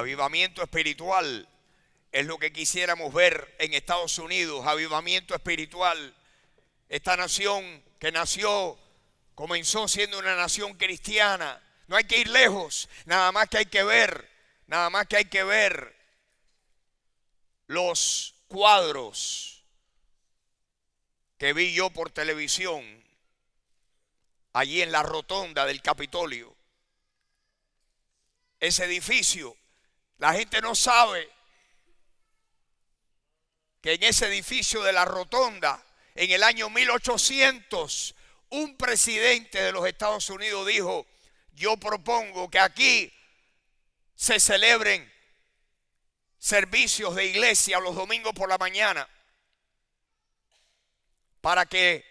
Avivamiento espiritual es lo que quisiéramos ver en Estados Unidos. Avivamiento espiritual. Esta nación que comenzó siendo una nación cristiana. No hay que ir lejos, nada más que hay que ver los cuadros que vi yo por televisión allí en la rotonda del Capitolio. Ese edificio, la gente no sabe que en ese edificio de la rotonda, en el año 1800, un presidente de los Estados Unidos dijo: yo propongo que aquí se celebren servicios de iglesia los domingos por la mañana, para que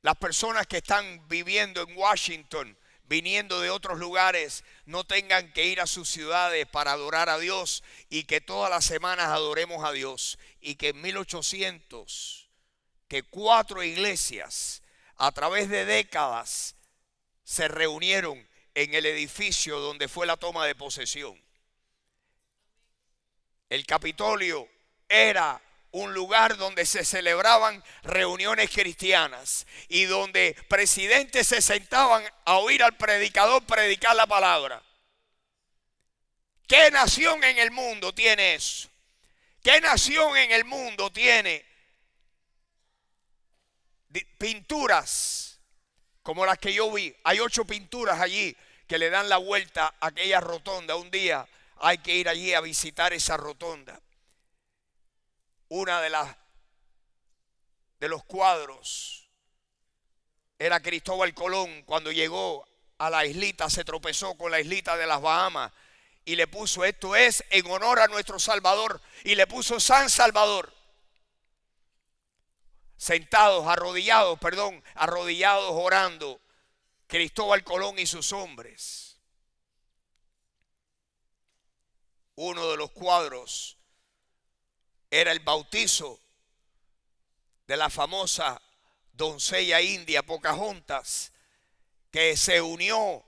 las personas que están viviendo en Washington, viniendo de otros lugares, no tengan que ir a sus ciudades para adorar a Dios, y que todas las semanas adoremos a Dios. Y que en 1800, que 4 iglesias a través de décadas se reunieron en el edificio donde fue la toma de posesión. El Capitolio era un lugar donde se celebraban reuniones cristianas y donde presidentes se sentaban a oír al predicador predicar la palabra. ¿Qué nación en el mundo tiene eso? ¿Qué nación en el mundo tiene pinturas como las que yo vi? Hay 8 pinturas allí que le dan la vuelta a aquella rotonda. Un día hay que ir allí a visitar esa rotonda. Una de los cuadros era Cristóbal Colón. Cuando llegó a la islita, se tropezó con la islita de las Bahamas y le puso: esto es en honor a nuestro Salvador, y le puso San Salvador. Arrodillados orando, Cristóbal Colón y sus hombres. Uno de los cuadros era el bautizo de la famosa doncella india Pocahontas, que se unió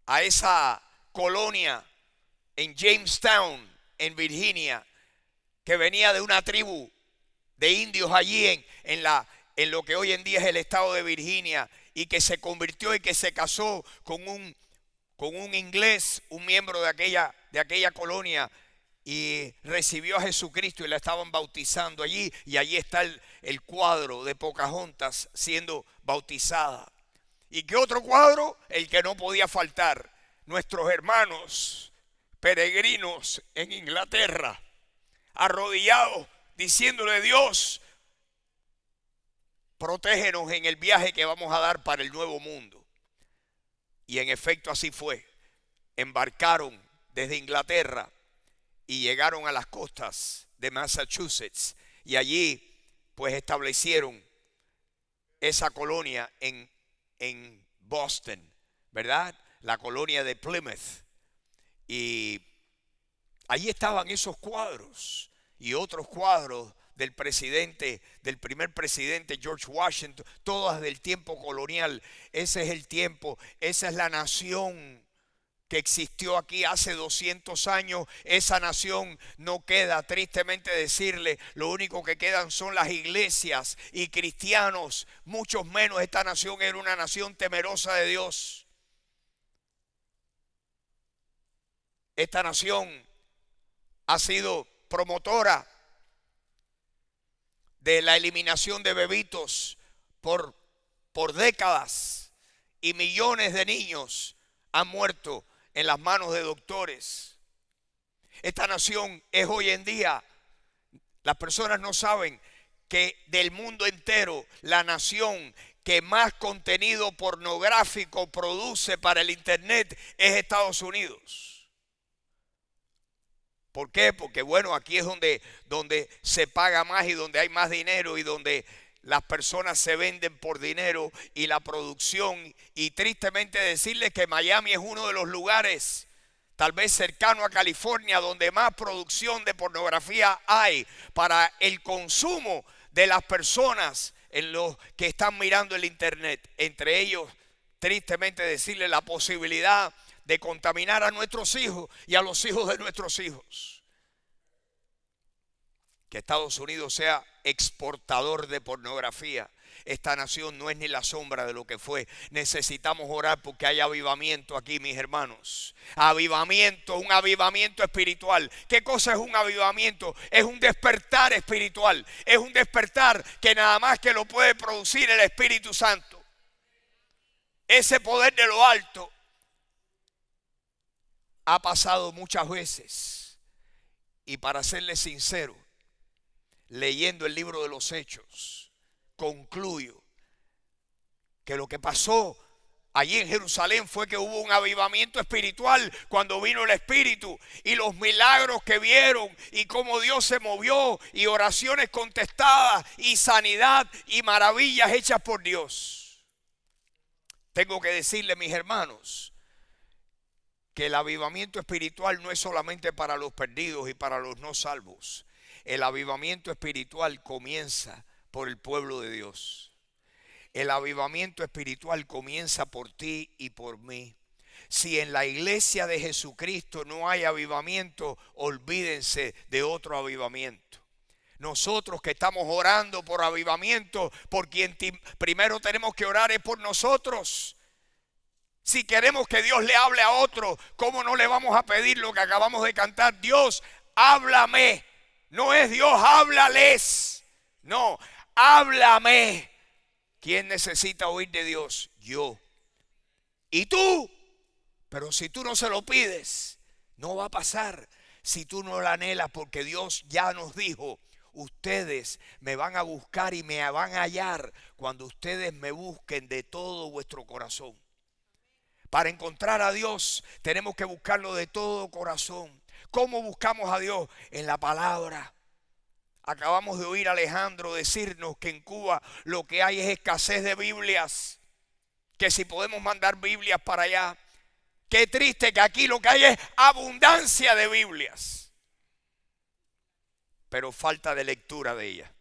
a esa colonia en Jamestown, en Virginia, que venía de una tribu de indios allí en lo que hoy en día es el estado de Virginia, y que se convirtió y que se casó con un inglés, un miembro de aquella colonia, y recibió a Jesucristo y la estaban bautizando allí. Y allí está el cuadro de Pocahontas siendo bautizada. ¿Y qué otro cuadro? El que no podía faltar: nuestros hermanos peregrinos en Inglaterra, arrodillados, diciéndole: Dios, protégenos en el viaje que vamos a dar para el nuevo mundo. Y en efecto así fue. Embarcaron desde Inglaterra y llegaron a las costas de Massachusetts, y allí pues establecieron esa colonia en Boston, ¿verdad? La colonia de Plymouth. Y allí estaban esos cuadros y otros cuadros del primer presidente George Washington, todas del tiempo colonial. Ese es el tiempo, esa es la nación que existió aquí hace 200 años. Esa nación no queda, tristemente decirle. Lo único que quedan son las iglesias y cristianos, muchos menos. Esta nación era una nación temerosa de Dios. Esta nación ha sido promotora de la eliminación de bebitos por décadas, y millones de niños han muerto en las manos de doctores. Esta nación es hoy en día, las personas no saben que del mundo entero, la nación que más contenido pornográfico produce para el internet es Estados Unidos. ¿Por qué? Porque bueno, aquí es donde se paga más y donde hay más dinero y donde las personas se venden por dinero y la producción. Y tristemente decirles que Miami es uno de los lugares, tal vez cercano a California, donde más producción de pornografía hay para el consumo de las personas en los que están mirando el internet. Entre ellos, tristemente decirles, la posibilidad de contaminar a nuestros hijos y a los hijos de nuestros hijos. Que Estados Unidos sea exportador de pornografía. Esta nación no es ni la sombra de lo que fue. Necesitamos orar porque hay avivamiento aquí, mis hermanos. Avivamiento, un avivamiento espiritual. ¿Qué cosa es un avivamiento? Es un despertar espiritual. Es un despertar que nada más que lo puede producir el Espíritu Santo. Ese poder de lo alto ha pasado muchas veces. Y para serles sincero, leyendo el libro de los Hechos, concluyo que lo que pasó allí en Jerusalén fue que hubo un avivamiento espiritual cuando vino el Espíritu, y los milagros que vieron y cómo Dios se movió y oraciones contestadas y sanidad y maravillas hechas por Dios. Tengo que decirle, mis hermanos, que el avivamiento espiritual no es solamente para los perdidos y para los no salvos. El avivamiento espiritual comienza por el pueblo de Dios. El avivamiento espiritual comienza por ti y por mí. Si en la iglesia de Jesucristo no hay avivamiento, olvídense de otro avivamiento. Nosotros que estamos orando por avivamiento, por quien primero tenemos que orar es por nosotros. Si queremos que Dios le hable a otro, ¿cómo no le vamos a pedir lo que acabamos de cantar? Dios, háblame. No es Dios, háblales. No, háblame. ¿Quién necesita oír de Dios? Yo. ¿Y tú? Pero si tú no se lo pides, no va a pasar. Si tú no lo anhelas, porque Dios ya nos dijo, ustedes me van a buscar y me van a hallar cuando ustedes me busquen de todo vuestro corazón. Para encontrar a Dios tenemos que buscarlo de todo corazón. ¿Cómo buscamos a Dios? En la palabra. Acabamos de oír a Alejandro decirnos que en Cuba lo que hay es escasez de Biblias. Que si podemos mandar Biblias para allá. Qué triste que aquí lo que hay es abundancia de Biblias, pero falta de lectura de ellas.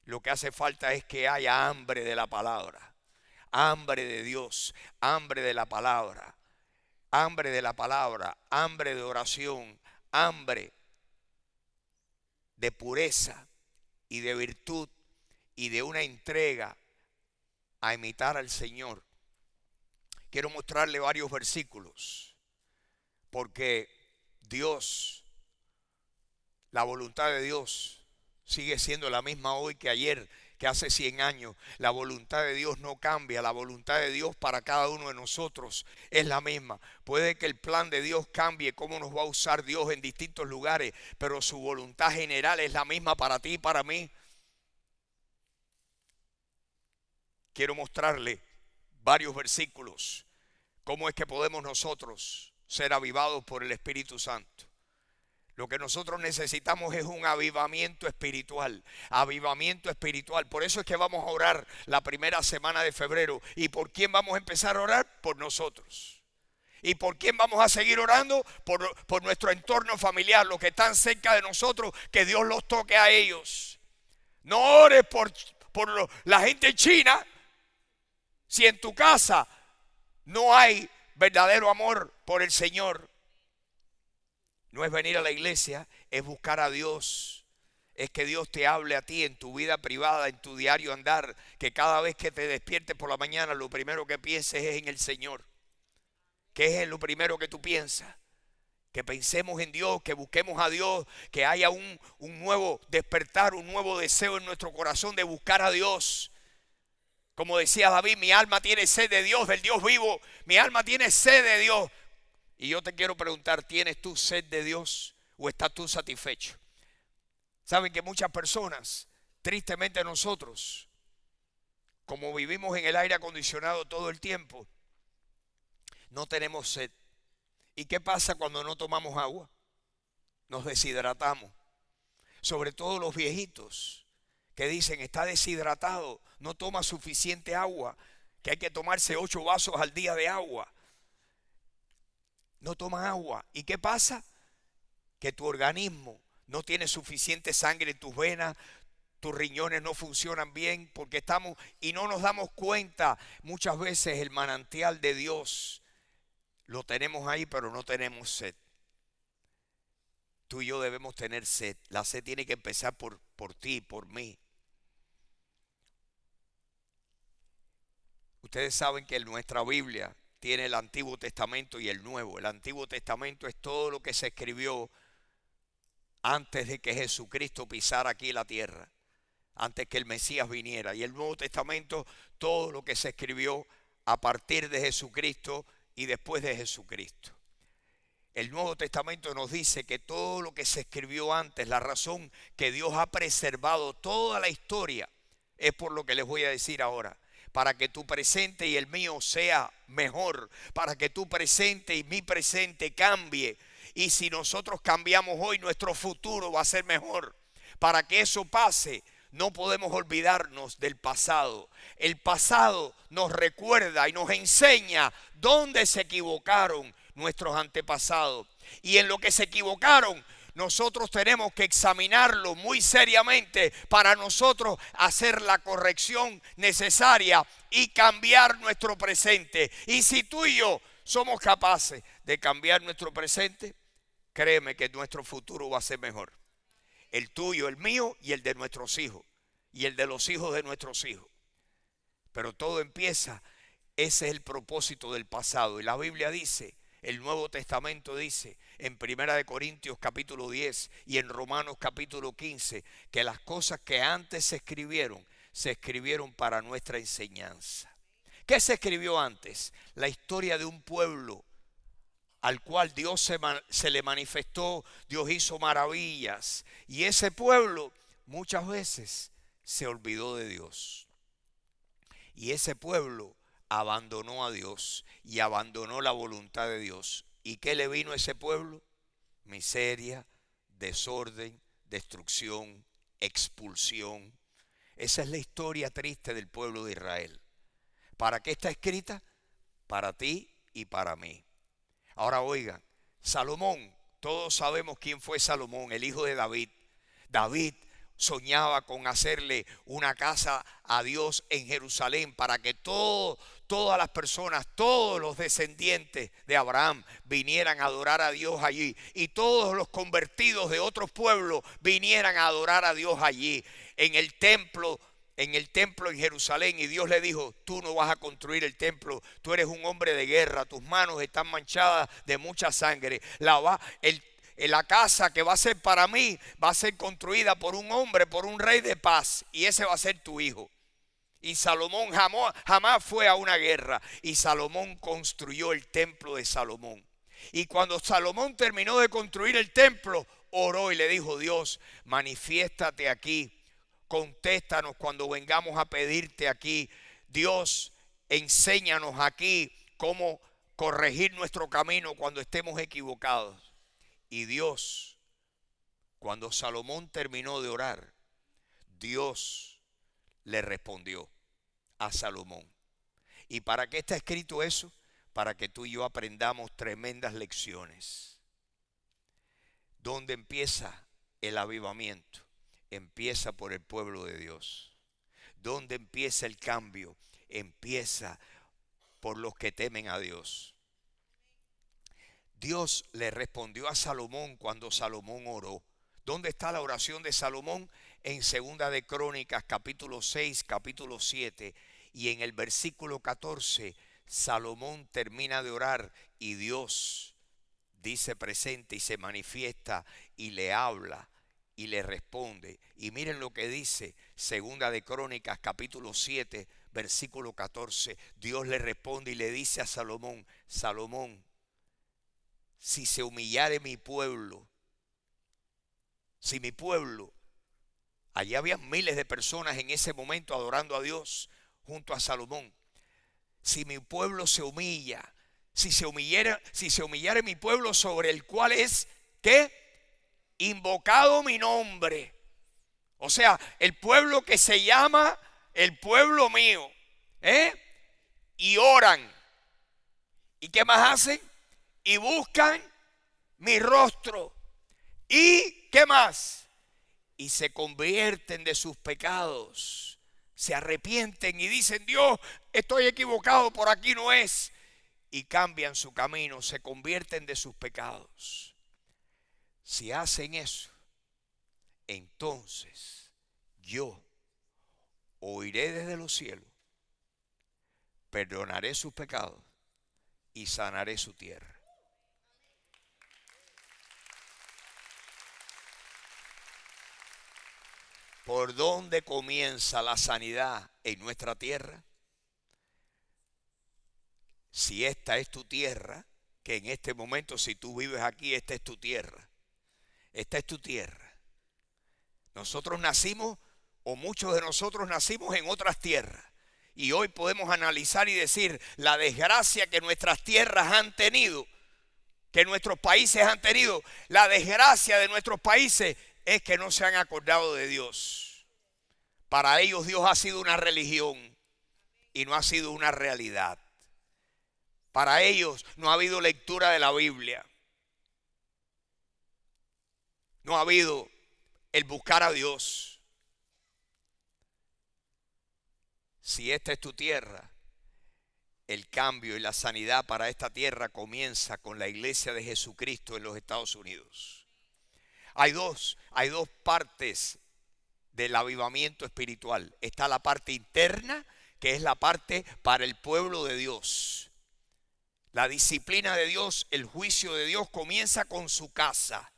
Lo que hace falta es que haya hambre de la palabra. Hambre de Dios, hambre de la palabra, hambre de la palabra, hambre de oración, hambre de pureza y de virtud y de una entrega a imitar al Señor. Quiero mostrarle varios versículos porque Dios, la voluntad de Dios sigue siendo la misma hoy que ayer, que hace 100 años. La voluntad de Dios no cambia. La voluntad de Dios para cada uno de nosotros es la misma. Puede que el plan de Dios cambie, cómo nos va a usar Dios en distintos lugares, pero su voluntad general es la misma para ti y para mí. Quiero mostrarle varios versículos. ¿Cómo es que podemos nosotros ser avivados por el Espíritu Santo? Lo que nosotros necesitamos es un avivamiento espiritual. Avivamiento espiritual. Por eso es que vamos a orar la primera semana de febrero. ¿Y por quién vamos a empezar a orar? Por nosotros. ¿Y por quién vamos a seguir orando? Por nuestro entorno familiar, los que están cerca de nosotros, que Dios los toque a ellos. No ores por la gente china si en tu casa no hay verdadero amor por el Señor. No es venir a la iglesia, es buscar a Dios. Es que Dios te hable a ti en tu vida privada, en tu diario andar. Que cada vez que te despiertes por la mañana, lo primero que pienses es en el Señor. ¿Qué es lo primero que tú piensas? Que pensemos en Dios, que busquemos a Dios, que haya un nuevo despertar, un nuevo deseo en nuestro corazón de buscar a Dios. Como decía David, mi alma tiene sed de Dios, del Dios vivo. Mi alma tiene sed de Dios. Y yo te quiero preguntar, ¿tienes tú sed de Dios o estás tú satisfecho? Saben que muchas personas, tristemente nosotros, como vivimos en el aire acondicionado todo el tiempo, no tenemos sed. ¿Y qué pasa cuando no tomamos agua? Nos deshidratamos. Sobre todo los viejitos que dicen, está deshidratado, no toma suficiente agua, que hay que tomarse 8 vasos al día de agua. No toman agua. ¿Y qué pasa? Que tu organismo no tiene suficiente sangre en tus venas, tus riñones no funcionan bien porque estamos y no nos damos cuenta. Muchas veces el manantial de Dios lo tenemos ahí, pero no tenemos sed. Tú y yo debemos tener sed. La sed tiene que empezar por ti, por mí. Ustedes saben que en nuestra Biblia tiene el Antiguo Testamento y el Nuevo. El Antiguo Testamento es todo lo que se escribió antes de que Jesucristo pisara aquí la tierra, antes que el Mesías viniera. Y el Nuevo Testamento, todo lo que se escribió a partir de Jesucristo y después de Jesucristo. El Nuevo Testamento nos dice que todo lo que se escribió antes, la razón que Dios ha preservado toda la historia, es por lo que les voy a decir ahora. Para que tu presente y el mío sea mejor, para que tu presente y mi presente cambie. Y si nosotros cambiamos hoy, nuestro futuro va a ser mejor. Para que eso pase, no podemos olvidarnos del pasado. El pasado nos recuerda y nos enseña dónde se equivocaron nuestros antepasados. Y en lo que se equivocaron, nosotros tenemos que examinarlo muy seriamente para nosotros hacer la corrección necesaria y cambiar nuestro presente. Y si tú y yo somos capaces de cambiar nuestro presente, créeme que nuestro futuro va a ser mejor. El tuyo, el mío y el de nuestros hijos. Y el de los hijos de nuestros hijos. Pero todo empieza, ese es el propósito del pasado. Y la Biblia dice, el Nuevo Testamento dice en 1 Corintios capítulo 10 y en Romanos capítulo 15 que las cosas que antes se escribieron para nuestra enseñanza. ¿Qué se escribió antes? La historia de un pueblo al cual Dios se le manifestó, Dios hizo maravillas. Y ese pueblo muchas veces se olvidó de Dios. Y ese pueblo abandonó a Dios y abandonó la voluntad de Dios. ¿Y qué le vino a ese pueblo? Miseria, desorden, destrucción, expulsión. Esa es la historia triste del pueblo de Israel. ¿Para qué está escrita? Para ti y para mí. Ahora oigan, Salomón, todos sabemos quién fue Salomón, el hijo de David. David soñaba con hacerle una casa a Dios en Jerusalén para que todas las personas, todos los descendientes de Abraham vinieran a adorar a Dios allí. Y todos los convertidos de otros pueblos vinieran a adorar a Dios allí. En el templo en Jerusalén. Y Dios le dijo, tú no vas a construir el templo, tú eres un hombre de guerra, tus manos están manchadas de mucha sangre. La casa que va a ser para mí va a ser construida por un hombre, por un rey de paz, y ese va a ser tu hijo. Y Salomón jamás fue a una guerra, y Salomón construyó el templo de Salomón. Y cuando Salomón terminó de construir el templo, oró y le dijo, Dios, manifiéstate aquí, contéstanos cuando vengamos a pedirte aquí. Dios, enséñanos aquí cómo corregir nuestro camino cuando estemos equivocados. Y Dios, cuando Salomón terminó de orar, Dios le respondió a Salomón. ¿Y para qué está escrito eso? Para que tú y yo aprendamos tremendas lecciones. ¿Dónde empieza el avivamiento? Empieza por el pueblo de Dios. ¿Dónde empieza el cambio? Empieza por los que temen a Dios. Dios le respondió a Salomón cuando Salomón oró. ¿Dónde está la oración de Salomón? En 2 de Crónicas, capítulo 6, capítulo 7. Y en el versículo 14, Salomón termina de orar y Dios dice presente y se manifiesta y le habla y le responde. Y miren lo que dice 2 de Crónicas, capítulo 7, versículo 14. Dios le responde y le dice a Salomón, Salomón, si se humillare mi pueblo, si mi pueblo, allí había miles de personas en ese momento adorando a Dios junto a Salomón. Si mi pueblo se humilla, si se humillare mi pueblo sobre el cual es, ¿qué? Invocado mi nombre. O sea, el pueblo que se llama el pueblo mío, y oran. ¿Y qué más hacen? Y buscan mi rostro. ¿Y qué más? y se convierten de sus pecados, se arrepienten y dicen: Dios, estoy equivocado, por aquí no es, y cambian su camino, se convierten de sus pecados. Si hacen eso, entonces yo oiré desde los cielos, perdonaré sus pecados y sanaré su tierra. ¿Por dónde comienza la sanidad en nuestra tierra? Si esta es tu tierra, que en este momento, si tú vives aquí, esta es tu tierra. Esta es tu tierra. Nosotros nacimos, o muchos de nosotros nacimos en otras tierras. Y hoy podemos analizar y decir la desgracia que nuestras tierras han tenido, que nuestros países han tenido. La desgracia de nuestros países es que no se han acordado de Dios. Para ellos Dios ha sido una religión y no ha sido una realidad. Para ellos no ha habido lectura de la Biblia. No ha habido el buscar a Dios. Si esta es tu tierra, el cambio y la sanidad para esta tierra comienza con la iglesia de Jesucristo en los Estados Unidos. Hay dos partes del avivamiento espiritual. Está la parte interna, que es la parte para el pueblo de Dios. La disciplina de Dios, el juicio de Dios comienza con su casa.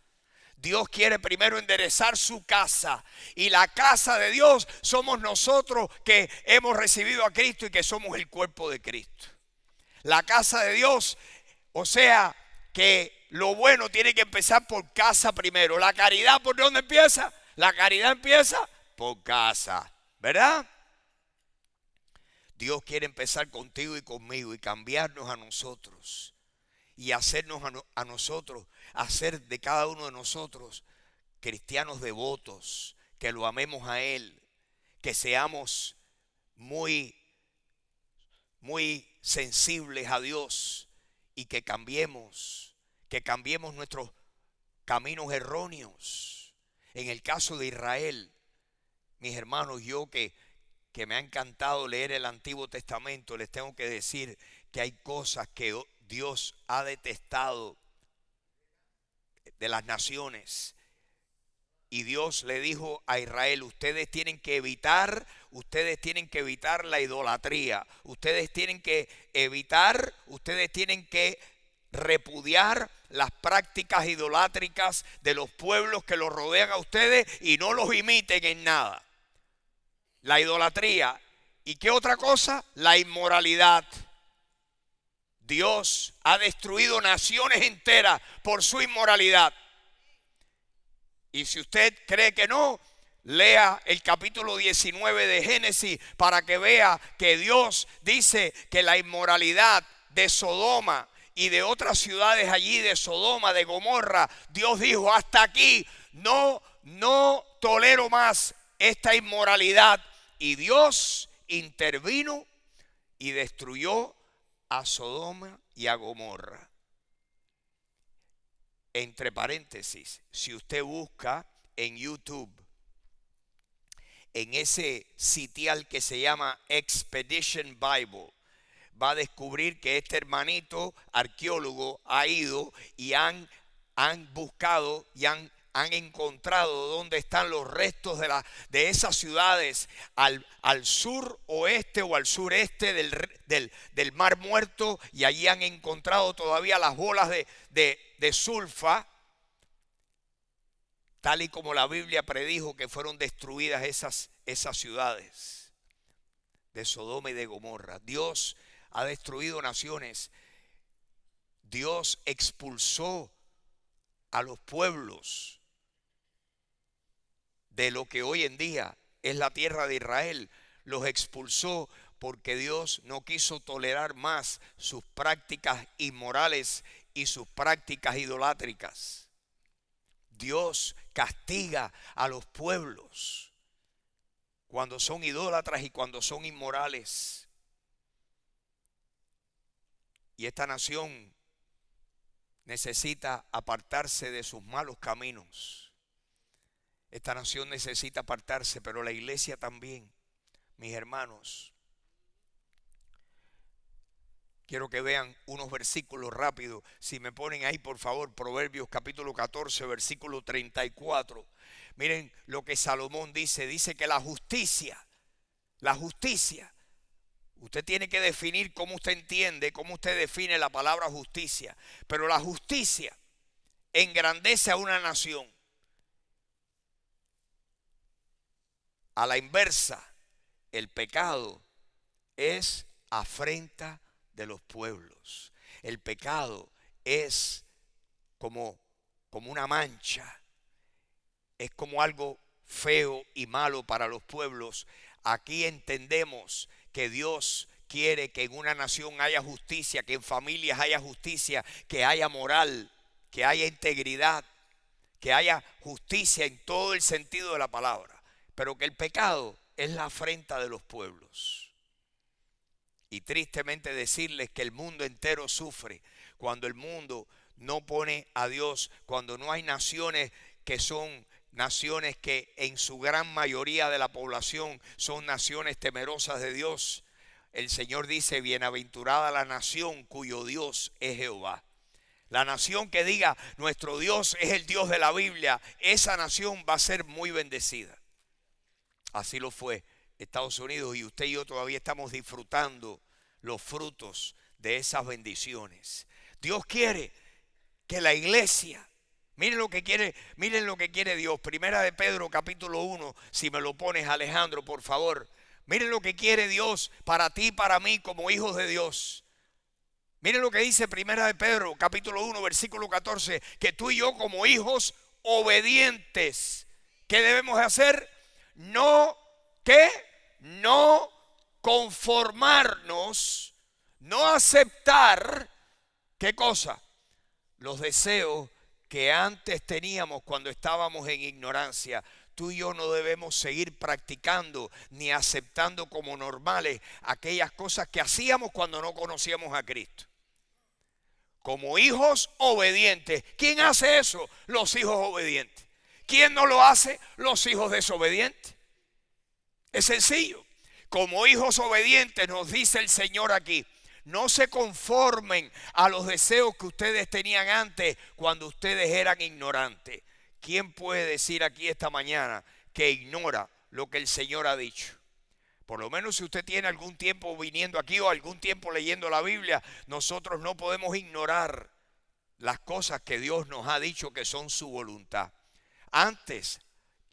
Dios quiere primero enderezar su casa, y la casa de Dios somos nosotros que hemos recibido a Cristo y que somos el cuerpo de Cristo. La casa de Dios, o sea que lo bueno tiene que empezar por casa primero. La caridad, ¿por dónde empieza? La caridad empieza por casa, ¿verdad? Dios quiere empezar contigo y conmigo y cambiarnos a nosotros y hacernos a nosotros, hacer de cada uno de nosotros cristianos devotos, que lo amemos a Él, que seamos muy sensibles a Dios y que cambiemos nuestros caminos erróneos. En el caso de Israel, mis hermanos, yo que me ha encantado leer el Antiguo Testamento, les tengo que decir que hay cosas que Dios ha detestado de las naciones. Y Dios le dijo a Israel: ustedes tienen que evitar la idolatría. Ustedes tienen que repudiar las prácticas idolátricas de los pueblos que los rodean a ustedes y no los imiten en nada. La idolatría. ¿Y qué otra cosa? La inmoralidad. Dios ha destruido naciones enteras por su inmoralidad. Y si usted cree que no, lea el capítulo 19 de Génesis para que vea que Dios dice que la inmoralidad de Sodoma y de otras ciudades allí, de Sodoma, de Gomorra, Dios dijo: hasta aquí, no tolero más esta inmoralidad. Y Dios intervino y destruyó a Sodoma y a Gomorra. Entre paréntesis, si usted busca en YouTube, en ese sitial que se llama Expedition Bible, va a descubrir que este hermanito arqueólogo ha ido y han buscado y han encontrado dónde están los restos de esas ciudades al sur oeste o al sureste del Mar Muerto, y allí han encontrado todavía las bolas de sulfa, tal y como la Biblia predijo que fueron destruidas esas ciudades de Sodoma y de Gomorra. Dios ha destruido naciones. Dios expulsó a los pueblos de lo que hoy en día es la tierra de Israel. Los expulsó porque Dios no quiso tolerar más sus prácticas inmorales y sus prácticas idolátricas. Dios castiga a los pueblos cuando son idólatras y cuando son inmorales. Y esta nación necesita apartarse de sus malos caminos Esta nación necesita apartarse, pero la iglesia también. Mis hermanos, quiero que vean unos versículos rápidos. Si me ponen ahí, por favor, Proverbios capítulo 14, versículo 34. Miren lo que Salomón dice. Dice que la justicia, usted tiene que definir cómo usted entiende, cómo usted define la palabra justicia. Pero la justicia engrandece a una nación. A la inversa, el pecado es afrenta de los pueblos. El pecado es como una mancha. Es como algo feo y malo para los pueblos. Aquí entendemos que Dios quiere que en una nación haya justicia, que en familias haya justicia, que haya moral, que haya integridad, que haya justicia en todo el sentido de la palabra. Pero que el pecado es la afrenta de los pueblos. Y tristemente decirles que el mundo entero sufre cuando el mundo no pone a Dios, cuando no hay naciones que son naciones que en su gran mayoría de la población son naciones temerosas de Dios. El Señor dice: bienaventurada la nación cuyo Dios es Jehová. La nación que diga nuestro Dios es el Dios de la Biblia, esa nación va a ser muy bendecida. Así lo fue Estados Unidos, y usted y yo todavía estamos disfrutando los frutos de esas bendiciones. Dios quiere que la iglesia, miren lo que quiere Dios. Primera de Pedro capítulo 1, si me lo pones, Alejandro, por favor. Miren lo que quiere Dios para ti y para mí como hijos de Dios. Miren lo que dice Primera de Pedro capítulo 1, versículo 14, que tú y yo como hijos obedientes, ¿qué debemos hacer? No conformarnos, no aceptar, ¿qué cosa? Los deseos que antes teníamos cuando estábamos en ignorancia. Tú y yo no debemos seguir practicando ni aceptando como normales aquellas cosas que hacíamos cuando no conocíamos a Cristo. Como hijos obedientes. ¿Quién hace eso? Los hijos obedientes. ¿Quién no lo hace? Los hijos desobedientes. Es sencillo. Como hijos obedientes, nos dice el Señor aquí: no se conformen a los deseos que ustedes tenían antes cuando ustedes eran ignorantes. ¿Quién puede decir aquí esta mañana que ignora lo que el Señor ha dicho? Por lo menos si usted tiene algún tiempo viniendo aquí o algún tiempo leyendo la Biblia, nosotros no podemos ignorar las cosas que Dios nos ha dicho que son su voluntad. Antes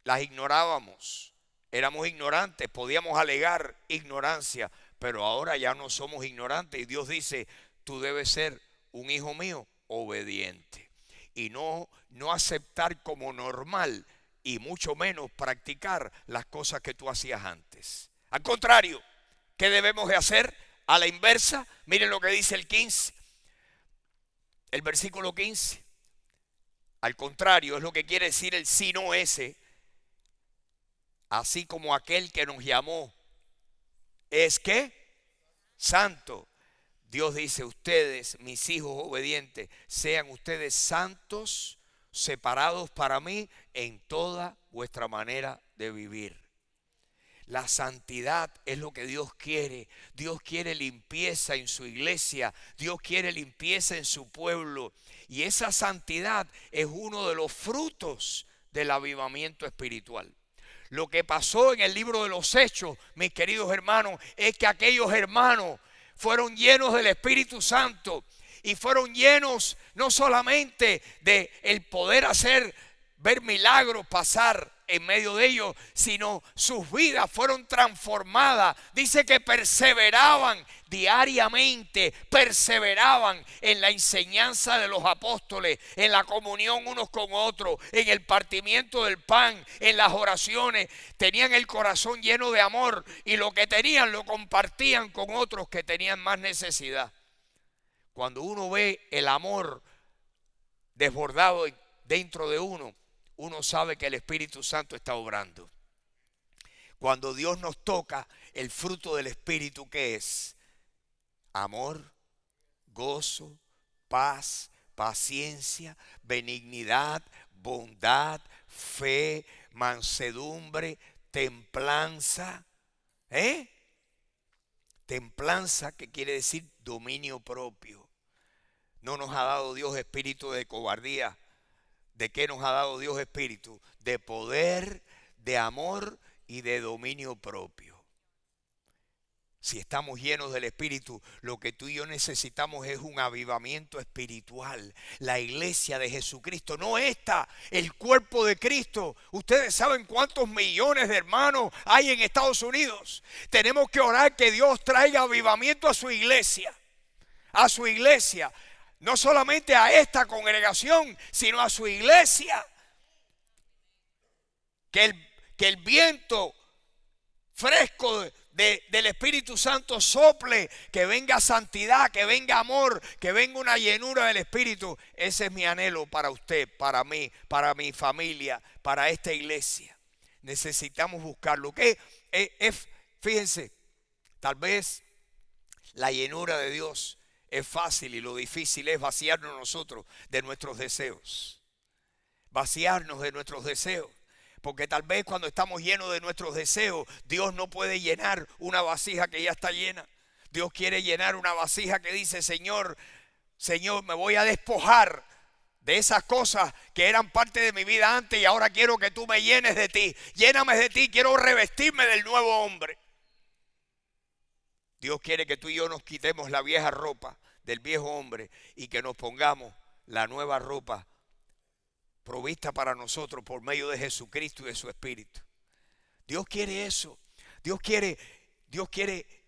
las ignorábamos, éramos ignorantes, podíamos alegar ignorancia, pero ahora ya no somos ignorantes y Dios dice: tú debes ser un hijo mío obediente y no aceptar como normal y mucho menos practicar las cosas que tú hacías antes. Al contrario, ¿qué debemos de hacer? A la inversa, miren lo que dice el 15, el versículo 15. Al contrario, es lo que quiere decir el sino ese. Así como aquel que nos llamó es ¿qué? Santo. Dios dice: ustedes, mis hijos obedientes, sean ustedes santos, separados para mí en toda vuestra manera de vivir. La santidad es lo que Dios quiere. Dios quiere limpieza en su iglesia. Dios quiere limpieza en su pueblo. Y esa santidad es uno de los frutos del avivamiento espiritual. Lo que pasó en el libro de los Hechos, mis queridos hermanos, es que aquellos hermanos fueron llenos del Espíritu Santo y fueron llenos no solamente de el poder ver milagros pasar en medio de ellos, sino sus vidas fueron transformadas. Dice que perseveraban diariamente, perseveraban en la enseñanza de los apóstoles, en la comunión unos con otros, en el partimiento del pan, en las oraciones. Tenían el corazón lleno de amor y lo que tenían lo compartían con otros que tenían más necesidad. Cuando uno ve el amor desbordado dentro de uno, uno sabe que el Espíritu Santo está obrando. Cuando Dios nos toca, el fruto del Espíritu, ¿qué es? Amor, gozo, paz, paciencia, benignidad, bondad, fe, mansedumbre, templanza. Templanza, que quiere decir dominio propio. No nos ha dado Dios espíritu de cobardía. ¿De qué nos ha dado Dios espíritu? De poder, de amor y de dominio propio. Si estamos llenos del Espíritu, lo que tú y yo necesitamos es un avivamiento espiritual. La iglesia de Jesucristo, no esta, el cuerpo de Cristo. Ustedes saben cuántos millones de hermanos hay en Estados Unidos. Tenemos que orar que Dios traiga avivamiento a su iglesia. A su iglesia. No solamente a esta congregación, sino a su iglesia. Que el viento fresco del Espíritu Santo sople, que venga santidad, que venga amor, que venga una llenura del Espíritu. Ese es mi anhelo para usted, para mí, para mi familia, para esta iglesia. Necesitamos buscarlo. Fíjense, tal vez la llenura de Dios es fácil y lo difícil es vaciarnos nosotros de nuestros deseos. Vaciarnos de nuestros deseos. Porque tal vez cuando estamos llenos de nuestros deseos, Dios no puede llenar una vasija que ya está llena. Dios quiere llenar una vasija que dice: Señor, me voy a despojar de esas cosas que eran parte de mi vida antes y ahora quiero que tú me llenes de ti. Lléname de ti, quiero revestirme del nuevo hombre. Dios quiere que tú y yo nos quitemos la vieja ropa del viejo hombre y que nos pongamos la nueva ropa provista para nosotros por medio de Jesucristo y de su Espíritu. Dios quiere eso. Dios quiere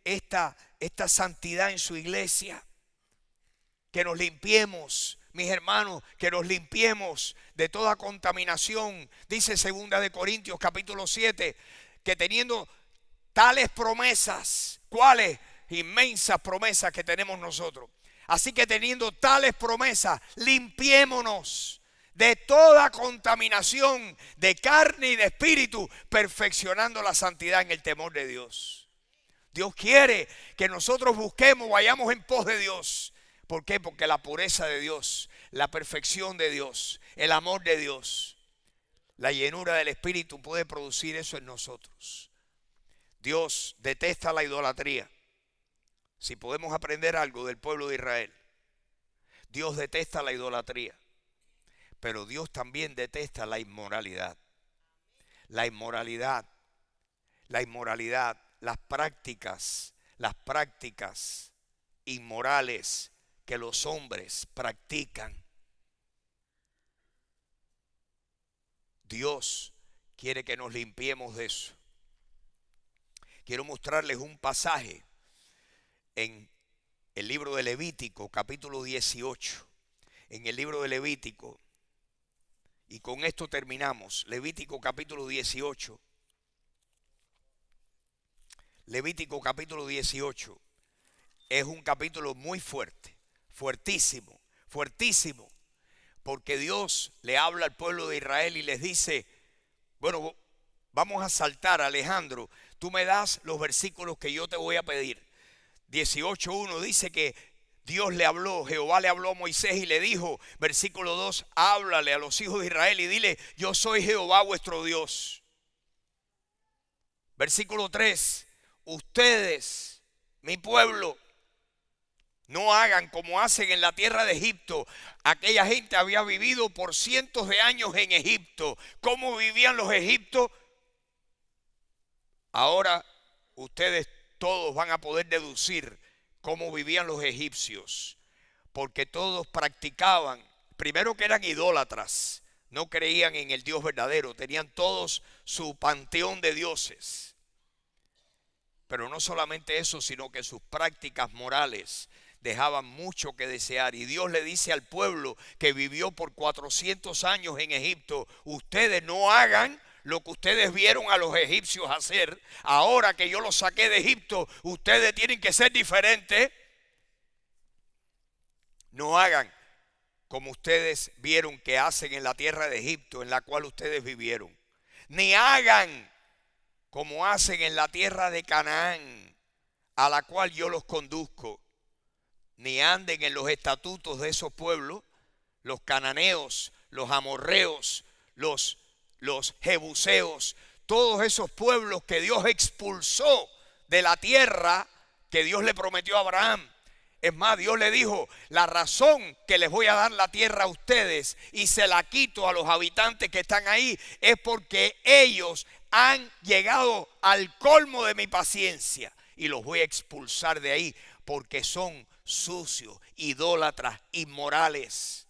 esta santidad en su iglesia. Que nos limpiemos, mis hermanos, que nos limpiemos de toda contaminación. Dice 2 de Corintios capítulo 7, que teniendo tales promesas, ¿cuáles? Inmensas promesas que tenemos nosotros. Así que teniendo tales promesas, limpiémonos de toda contaminación de carne y de espíritu, perfeccionando la santidad en el temor de Dios. Dios quiere que nosotros busquemos, vayamos en pos de Dios. ¿Por qué? Porque la pureza de Dios, la perfección de Dios, el amor de Dios, la llenura del Espíritu puede producir eso en nosotros. Dios detesta la idolatría. Si podemos aprender algo del pueblo de Israel, Dios detesta la idolatría. Pero Dios también detesta la inmoralidad. La inmoralidad, las prácticas inmorales que los hombres practican. Dios quiere que nos limpiemos de eso. Quiero mostrarles un pasaje en el libro de Levítico, capítulo 18. En el libro de Levítico. Y con esto terminamos. Levítico capítulo 18. Levítico capítulo 18 es un capítulo muy fuerte, fuertísimo, fuertísimo. Porque Dios le habla al pueblo de Israel y les dice: bueno, vamos a saltar, Alejandro, tú me das los versículos que yo te voy a pedir. 18:1 dice que Dios le habló, Jehová le habló a Moisés y le dijo, versículo 2, háblale a los hijos de Israel y dile: yo soy Jehová vuestro Dios. Versículo 3, ustedes, mi pueblo, no hagan como hacen en la tierra de Egipto. Aquella gente había vivido por cientos de años en Egipto. ¿Cómo vivían los egipcios? Ahora ustedes todos van a poder deducir cómo vivían los egipcios, porque todos practicaban, primero que eran idólatras, no creían en el Dios verdadero, tenían todos su panteón de dioses. Pero no solamente eso, sino que sus prácticas morales dejaban mucho que desear. Y Dios le dice al pueblo que vivió por 400 años en Egipto: ustedes no hagan lo que ustedes vieron a los egipcios hacer. Ahora que yo los saqué de Egipto, ustedes tienen que ser diferentes. No hagan como ustedes vieron que hacen en la tierra de Egipto, en la cual ustedes vivieron. Ni hagan como hacen en la tierra de Canaán, a la cual yo los conduzco. Ni anden en los estatutos de esos pueblos, los cananeos, los amorreos, los jebuseos, todos esos pueblos que Dios expulsó de la tierra que Dios le prometió a Abraham. Es más, Dios le dijo, la razón que les voy a dar la tierra a ustedes y se la quito a los habitantes que están ahí es porque ellos han llegado al colmo de mi paciencia y los voy a expulsar de ahí porque son sucios, idólatras, inmorales.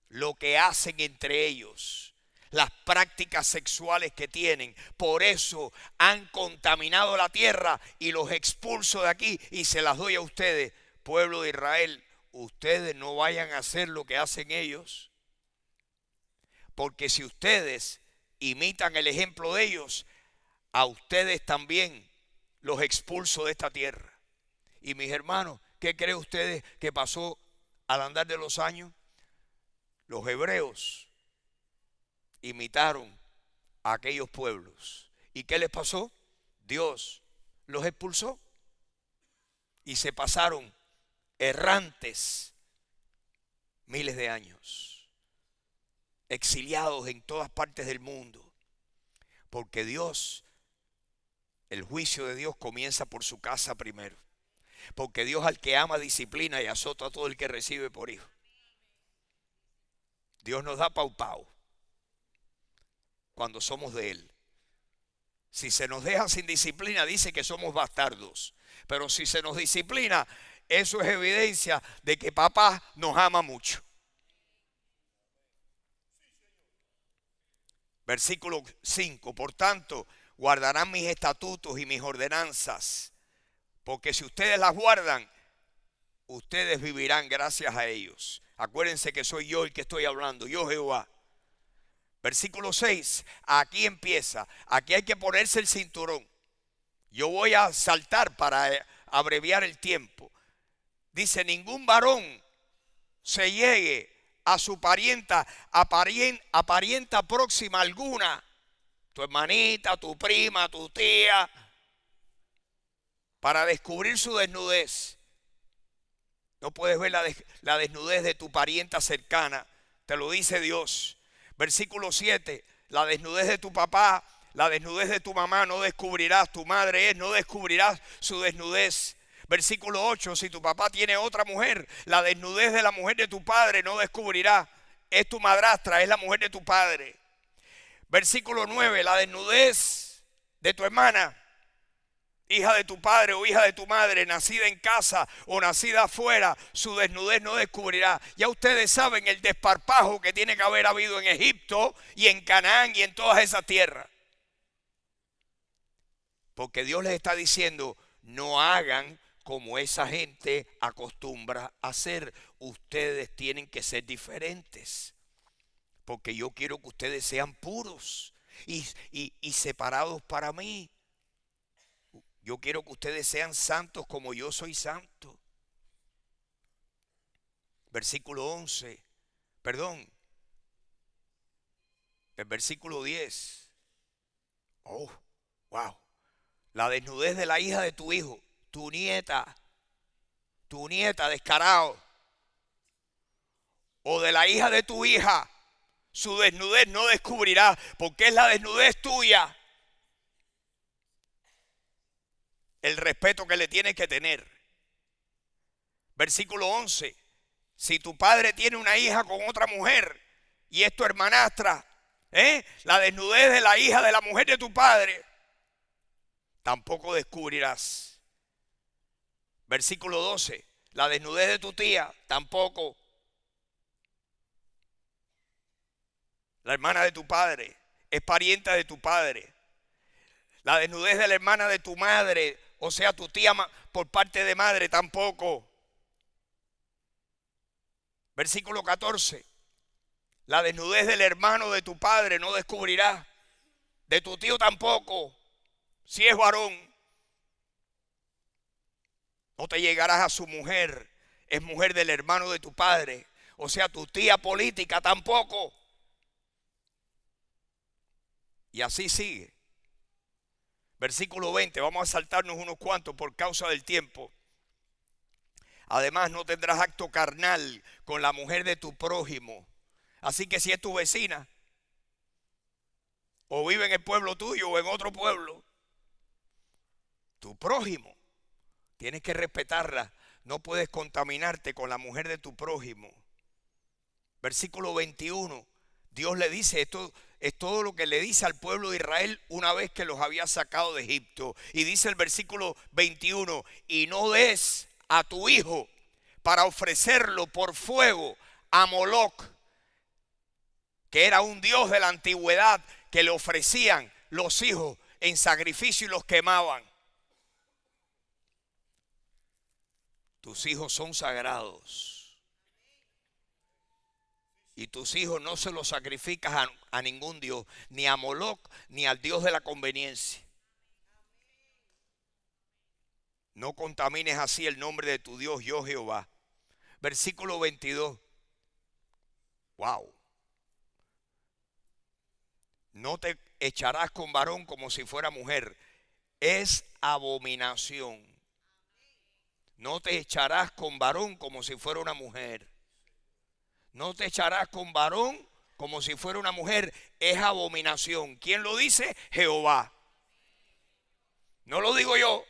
Lo que hacen entre ellos, las prácticas sexuales que tienen, por eso han contaminado la tierra y los expulso de aquí y se las doy a ustedes. Pueblo de Israel, ustedes no vayan a hacer lo que hacen ellos, porque si ustedes imitan el ejemplo de ellos, a ustedes también los expulso de esta tierra. Y mis hermanos, ¿qué creen ustedes que pasó al andar de los años? Los hebreos imitaron a aquellos pueblos. ¿Y qué les pasó? Dios los expulsó y se pasaron errantes miles de años, exiliados en todas partes del mundo, porque Dios, el juicio de Dios comienza por su casa primero, porque Dios al que ama disciplina y azota a todo el que recibe por hijo. Dios nos da pau pau cuando somos de Él. Si se nos deja sin disciplina, dice que somos bastardos, pero si se nos disciplina, eso es evidencia de que papá nos ama mucho. Versículo 5. Por tanto, guardarán mis estatutos y mis ordenanzas, porque si ustedes las guardan, ustedes vivirán gracias a ellos. Acuérdense que soy yo el que estoy hablando, yo Jehová. Versículo 6. Aquí empieza. Aquí hay que ponerse el cinturón. Yo voy a saltar para abreviar el tiempo. Dice, ningún varón se llegue a su parienta próxima alguna, tu hermanita, tu prima, tu tía, para descubrir su desnudez. No puedes ver la desnudez de tu parienta cercana, te lo dice Dios. Versículo 7, la desnudez de tu papá, la desnudez de tu mamá no descubrirás, tu madre no descubrirás su desnudez. Versículo 8, si tu papá tiene otra mujer, la desnudez de la mujer de tu padre no descubrirá. Es tu madrastra, es la mujer de tu padre. Versículo 9, la desnudez de tu hermana, hija de tu padre o hija de tu madre, nacida en casa o nacida afuera, su desnudez no descubrirá. Ya ustedes saben el desparpajo que tiene que haber habido en Egipto y en Canaán y en todas esas tierras. Porque Dios les está diciendo, no hagan como esa gente acostumbra a hacer. Ustedes tienen que ser diferentes. Porque yo quiero que ustedes sean puros y separados para mí. Yo quiero que ustedes sean santos como yo soy santo. Versículo 11. Perdón. El versículo 10. Oh, wow. La desnudez de la hija de tu hijo, tu nieta descarado. O de la hija de tu hija, su desnudez no descubrirá, porque es la desnudez tuya. El respeto que le tienes que tener. Versículo 11. Si tu padre tiene una hija con otra mujer y es tu hermanastra, la desnudez de la hija de la mujer de tu padre, tampoco descubrirás. Versículo 12. La desnudez de tu tía, tampoco. La hermana de tu padre es parienta de tu padre. La desnudez de la hermana de tu madre, o sea, tu tía por parte de madre, tampoco. Versículo 14. La desnudez del hermano de tu padre no descubrirás. De tu tío tampoco, si es varón. No te llegarás a su mujer, es mujer del hermano de tu padre. O sea, tu tía política tampoco. Y así sigue. Versículo 20, vamos a saltarnos unos cuantos por causa del tiempo. Además, no tendrás acto carnal con la mujer de tu prójimo. Así que si es tu vecina, o vive en el pueblo tuyo o en otro pueblo, tu prójimo, tienes que respetarla. No puedes contaminarte con la mujer de tu prójimo. Versículo 21. Dios le dice, esto es todo lo que le dice al pueblo de Israel una vez que los había sacado de Egipto. Y dice el versículo 21, y no des a tu hijo para ofrecerlo por fuego a Moloc, que era un dios de la antigüedad que le ofrecían los hijos en sacrificio y los quemaban. Tus hijos son sagrados. Y tus hijos no se los sacrificas a ningún dios, ni a Moloc, ni al dios de la conveniencia. No contamines así el nombre de tu Dios, yo Jehová. Versículo 22. Wow. No te echarás con varón como si fuera mujer. Es abominación. No te echarás con varón como si fuera una mujer. No te echarás con varón como si fuera una mujer. Es abominación. ¿Quién lo dice? Jehová. No lo digo yo.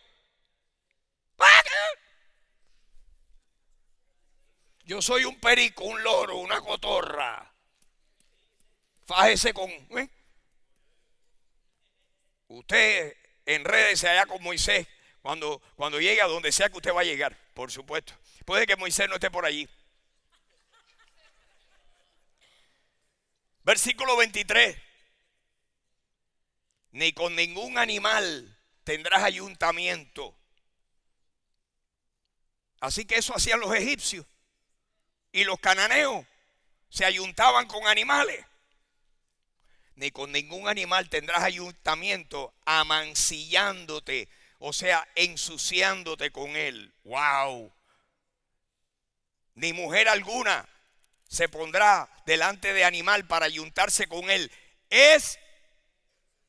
Yo soy un perico, un loro, una cotorra. Fájese con... Usted enrédese allá con Moisés cuando llegue a donde sea que usted va a llegar, por supuesto. Puede que Moisés no esté por allí. Versículo 23. Ni con ningún animal tendrás ayuntamiento. Así que eso hacían los egipcios. Y los cananeos se ayuntaban con animales. Ni con ningún animal tendrás ayuntamiento, amancillándote, o sea, ensuciándote con él. ¡Wow! Ni mujer alguna se pondrá delante de animal para ayuntarse con él. Es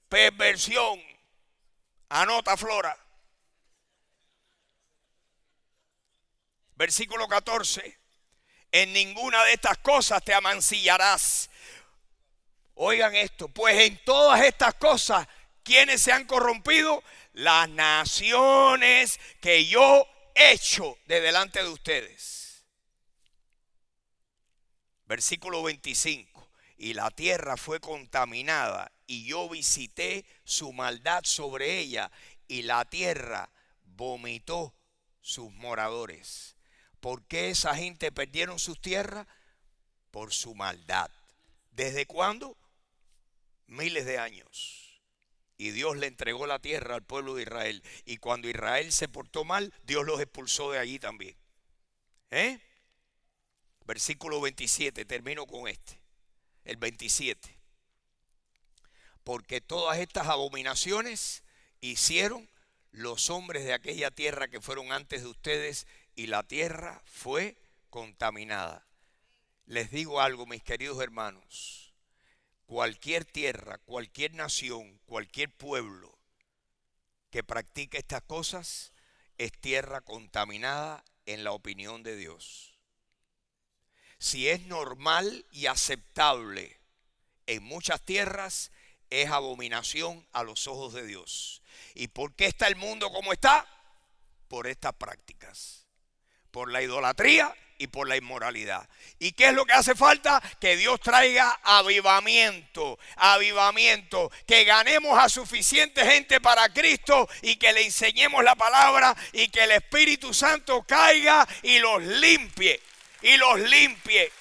perversión. Anota, Flora. Versículo 14. En ninguna de estas cosas te amancillarás. Oigan esto, pues en todas estas cosas, ¿quiénes se han corrompido? Las naciones que yo echo de delante de ustedes. Versículo 25. Y la tierra fue contaminada y yo visité su maldad sobre ella y la tierra vomitó sus moradores. ¿Por qué esa gente perdieron sus tierras? Por su maldad. ¿Desde cuándo? Miles de años. Y Dios le entregó la tierra al pueblo de Israel. Y cuando Israel se portó mal, Dios los expulsó de allí también. Versículo 27, termino con este. El 27. Porque todas estas abominaciones hicieron los hombres de aquella tierra que fueron antes de ustedes, y la tierra fue contaminada. Les digo algo, mis queridos hermanos. Cualquier tierra, cualquier nación, cualquier pueblo que practique estas cosas es tierra contaminada en la opinión de Dios. Si es normal y aceptable en muchas tierras, es abominación a los ojos de Dios. ¿Y por qué está el mundo como está? Por estas prácticas, por la idolatría y por la inmoralidad. ¿Y qué es lo que hace falta? Que Dios traiga avivamiento, avivamiento, que ganemos a suficiente gente para Cristo y que le enseñemos la palabra y que el Espíritu Santo caiga y los limpie, y los limpie.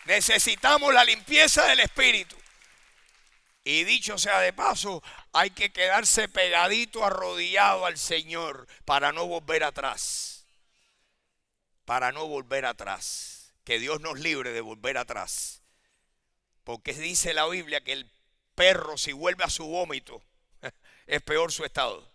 Necesitamos la limpieza del Espíritu. Y dicho sea de paso, hay que quedarse pegadito, arrodillado al Señor para no volver atrás. Para no volver atrás. Que Dios nos libre de volver atrás. Porque dice la Biblia que el perro, si vuelve a su vómito, es peor su estado.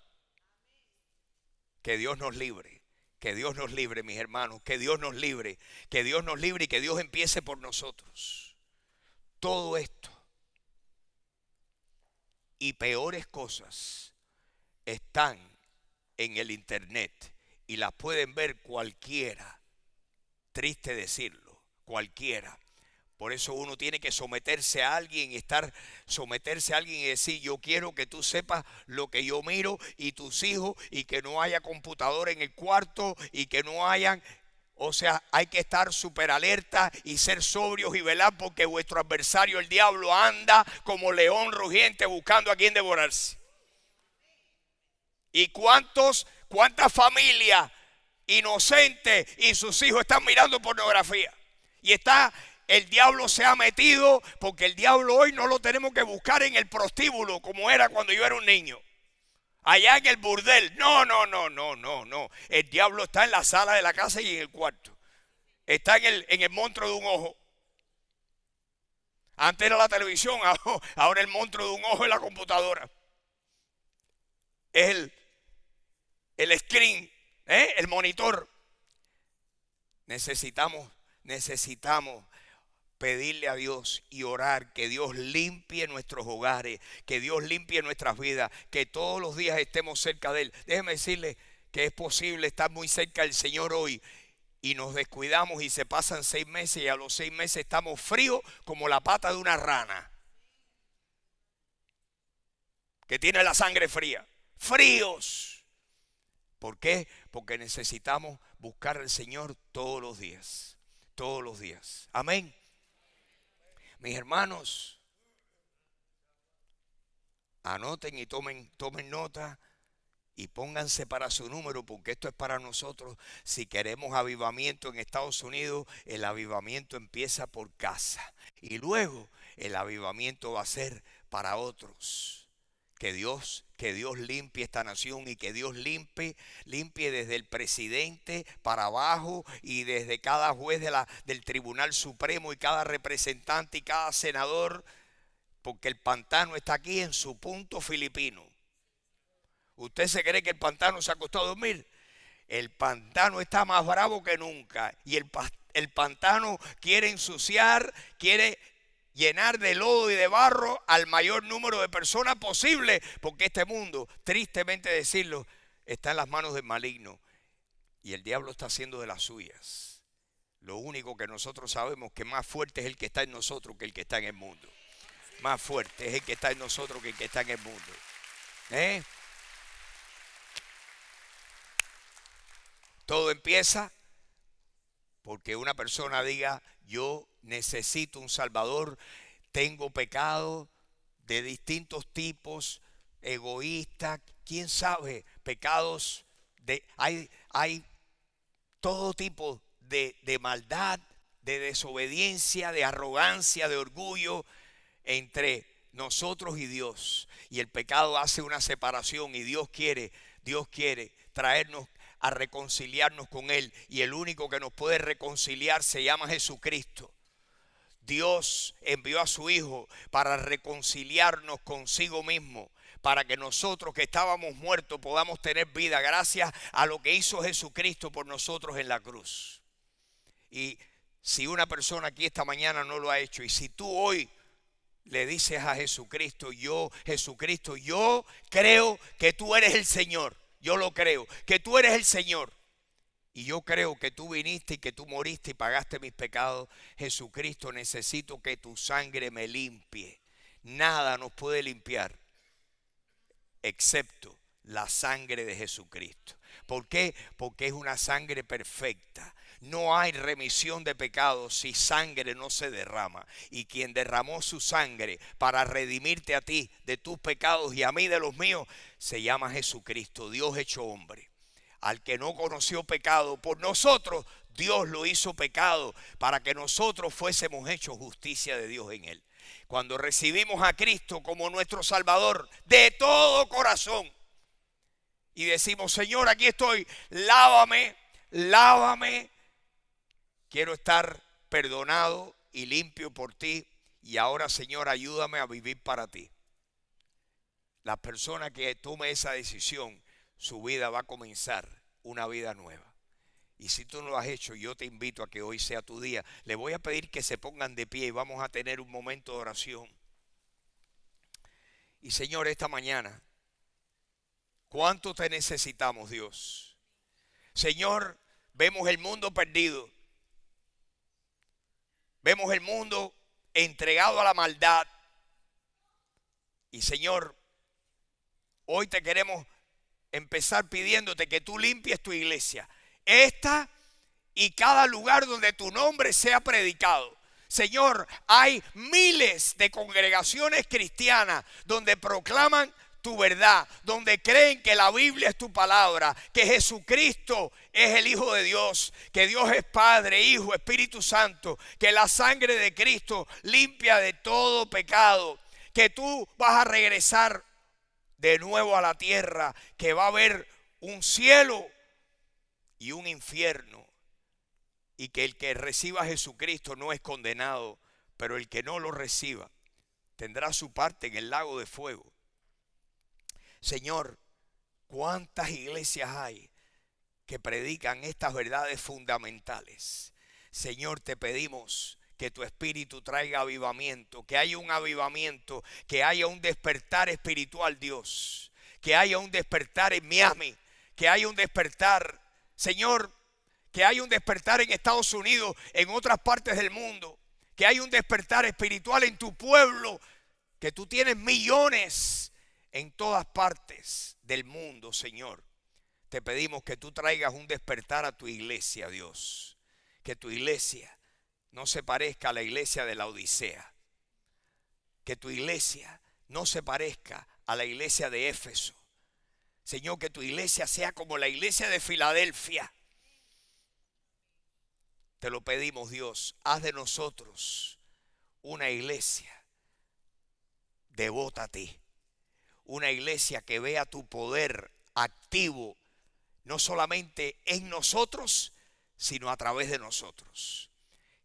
Que Dios nos libre. Que Dios nos libre, mis hermanos. Que Dios nos libre. Que Dios nos libre y que Dios empiece por nosotros. Todo esto y peores cosas están en el internet y las pueden ver cualquiera. Triste decirlo, cualquiera. Por eso uno tiene que someterse a alguien someterse a alguien y decir, yo quiero que tú sepas lo que yo miro y tus hijos, y que no haya computadora en el cuarto y que no hayan. O sea, hay que estar súper alerta y ser sobrios y velar, porque vuestro adversario, el diablo, anda como león rugiente buscando a quien devorarse. ¿Y cuántas familias inocentes y sus hijos están mirando pornografía? Y el diablo se ha metido, porque el diablo hoy no lo tenemos que buscar en el prostíbulo como era cuando yo era un niño, allá en el burdel. No. El diablo está en la sala de la casa y en el cuarto. Está en el monstruo de un ojo. Antes era la televisión, ahora el monstruo de un ojo es la computadora. Es el screen, el monitor. Necesitamos pedirle a Dios y orar que Dios limpie nuestros hogares, que Dios limpie nuestras vidas, que todos los días estemos cerca de Él. Déjeme decirle que es posible estar muy cerca del Señor hoy y nos descuidamos y se pasan 6 meses y a los 6 meses estamos fríos como la pata de una rana que tiene la sangre fría. Fríos. ¿Por qué? Porque necesitamos buscar al Señor todos los días. Todos los días. Amén. Mis hermanos, anoten y tomen nota y pónganse para su número, porque esto es para nosotros. Si queremos avivamiento en Estados Unidos, el avivamiento empieza por casa. Y luego el avivamiento va a ser para otros. Que Dios limpie esta nación y que Dios limpie desde el presidente para abajo y desde cada juez del Tribunal Supremo y cada representante y cada senador, porque el pantano está aquí en su punto filipino. ¿Usted se cree que el pantano se ha acostado a dormir? El pantano está más bravo que nunca y el pantano quiere ensuciar, quiere llenar de lodo y de barro al mayor número de personas posible, porque este mundo, tristemente decirlo, está en las manos del maligno y el diablo está haciendo de las suyas. Lo único que nosotros sabemos es que más fuerte es el que está en nosotros que el que está en el mundo. Más fuerte es el que está en nosotros que el que está en el mundo. Todo empieza porque una persona diga, yo necesito un Salvador, tengo pecado de distintos tipos, egoísta, quién sabe, pecados, hay todo tipo de maldad, de desobediencia, de arrogancia, de orgullo entre nosotros y Dios. Y el pecado hace una separación y Dios quiere traernos a reconciliarnos con Él, y el único que nos puede reconciliar se llama Jesucristo. Dios envió a su Hijo para reconciliarnos consigo mismo, para que nosotros que estábamos muertos podamos tener vida gracias a lo que hizo Jesucristo por nosotros en la cruz. Y si una persona aquí esta mañana no lo ha hecho, y si tú hoy le dices a Jesucristo, Jesucristo, yo creo que tú eres el Señor. Yo lo creo, que tú eres el Señor. Y yo creo que tú viniste y que tú moriste y pagaste mis pecados. Jesucristo, necesito que tu sangre me limpie. Nada nos puede limpiar excepto la sangre de Jesucristo. ¿Por qué? Porque es una sangre perfecta. No hay remisión de pecados si sangre no se derrama. Y quien derramó su sangre para redimirte a ti de tus pecados y a mí de los míos, se llama Jesucristo, Dios hecho hombre. Al que no conoció pecado, por nosotros Dios lo hizo pecado para que nosotros fuésemos hechos justicia de Dios en él. Cuando recibimos a Cristo como nuestro Salvador de todo corazón y decimos, Señor, aquí estoy, lávame, quiero estar perdonado y limpio por ti, y ahora, Señor, ayúdame a vivir para ti. La persona que tome esa decisión, su vida va a comenzar una vida nueva. Y si tú no lo has hecho, yo te invito a que hoy sea tu día. Le voy a pedir que se pongan de pie y vamos a tener un momento de oración. Y Señor, esta mañana, ¿Cuánto te necesitamos, Dios? Señor, vemos el mundo perdido. Vemos el mundo entregado a la maldad. Y Señor, hoy te queremos empezar pidiéndote que tú limpies tu iglesia. Esta y cada lugar donde tu nombre sea predicado. Señor, hay miles de congregaciones cristianas donde proclaman tu verdad, donde creen que la Biblia es tu palabra, que Jesucristo es el Hijo de Dios, que Dios es Padre, Hijo, Espíritu Santo, que la sangre de Cristo limpia de todo pecado, que tú vas a regresar de nuevo a la tierra, que va a haber un cielo y un infierno, y que el que reciba a Jesucristo no es condenado, pero el que no lo reciba tendrá su parte en el lago de fuego. Señor, ¿cuántas iglesias hay que predican estas verdades fundamentales? Señor, te pedimos que tu espíritu traiga avivamiento, que haya un avivamiento, que haya un despertar espiritual, Dios, que haya un despertar en Miami, que haya un despertar, Señor, que haya un despertar en Estados Unidos, en otras partes del mundo, que haya un despertar espiritual en tu pueblo, que tú tienes millones en todas partes del mundo, Señor. Te pedimos que tú traigas un despertar a tu iglesia, Dios, que tu iglesia no se parezca a la iglesia de la Odisea, que tu iglesia no se parezca a la iglesia de Éfeso. Señor, que tu iglesia sea como la iglesia de Filadelfia. Te lo pedimos, Dios, haz de nosotros una iglesia devota a ti, una iglesia que vea tu poder activo, no solamente en nosotros, sino a través de nosotros.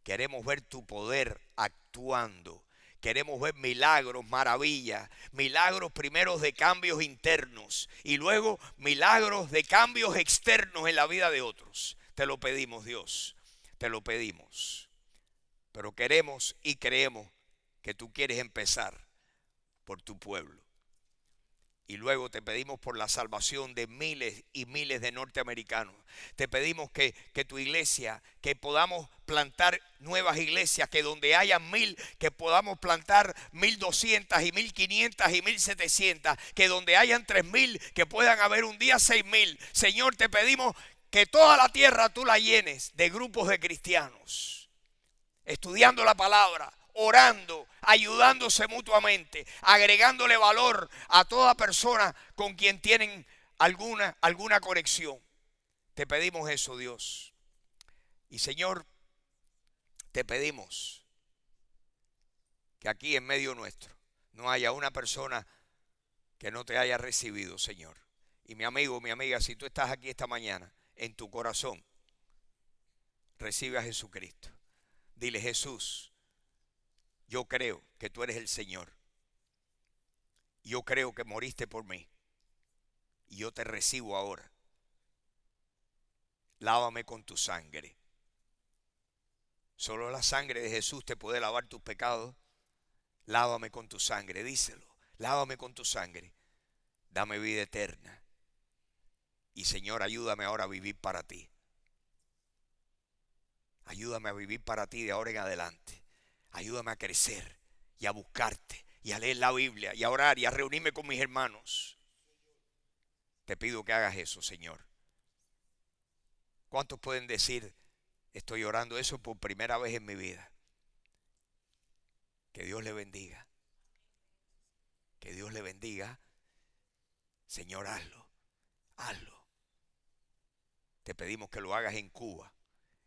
Queremos ver tu poder actuando. Queremos ver milagros, maravillas, milagros primeros de cambios internos y luego milagros de cambios externos en la vida de otros. Te lo pedimos, Dios, te lo pedimos. Pero queremos y creemos que tú quieres empezar por tu pueblo. Y luego te pedimos por la salvación de miles y miles de norteamericanos. Te pedimos que tu iglesia, que podamos plantar nuevas iglesias, que donde haya 1000, que podamos plantar 1200 y 1500 y 1700, que donde hayan 3000, que puedan haber un día 6000. Señor, te pedimos que toda la tierra tú la llenes de grupos de cristianos, estudiando la palabra, orando, ayudándose mutuamente, agregándole valor a toda persona con quien tienen alguna conexión. Te pedimos eso, Dios. Y Señor, te pedimos que aquí en medio nuestro no haya una persona que no te haya recibido, Señor. Y mi amigo, mi amiga, si tú estás aquí esta mañana, en tu corazón, recibe a Jesucristo. Dile: Jesús, yo creo que tú eres el Señor. Yo creo que moriste por mí. Y yo te recibo ahora. Lávame con tu sangre. Solo la sangre de Jesús te puede lavar tus pecados. Lávame con tu sangre, díselo. Lávame con tu sangre. Dame vida eterna. Y Señor, ayúdame ahora a vivir para ti. Ayúdame a vivir para ti de ahora en adelante. Ayúdame a crecer y a buscarte y a leer la Biblia y a orar y a reunirme con mis hermanos. Te pido que hagas eso, Señor. ¿Cuántos pueden decir: estoy orando eso por primera vez en mi vida? Que Dios le bendiga. Que Dios le bendiga. Señor, hazlo. Hazlo. Te pedimos que lo hagas en Cuba,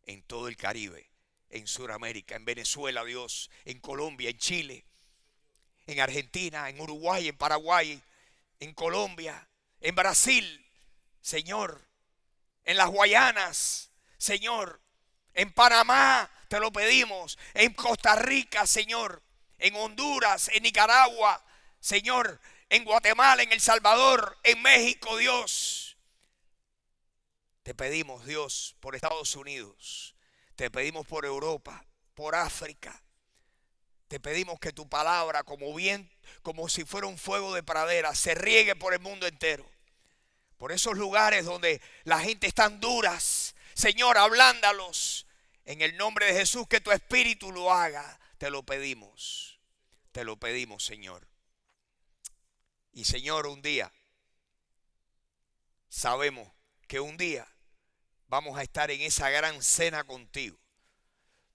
en todo el Caribe, en Sudamérica, en Venezuela, Dios, en Colombia, en Chile, en Argentina, en Uruguay, en Paraguay, en Colombia, en Brasil, Señor, en las Guayanas, Señor, en Panamá, te lo pedimos, en Costa Rica, Señor, en Honduras, en Nicaragua, Señor, en Guatemala, en El Salvador, en México, Dios. Te pedimos, Dios, por Estados Unidos, te pedimos por Europa, por África. Te pedimos que tu palabra, como si fuera un fuego de pradera, se riegue por el mundo entero. por esos lugares donde la gente está duras. Señor, ablándalos. En el nombre de Jesús, que tu espíritu lo haga. Te lo pedimos, Señor. Y Señor, un día, sabemos que un día vamos a estar en esa gran cena contigo,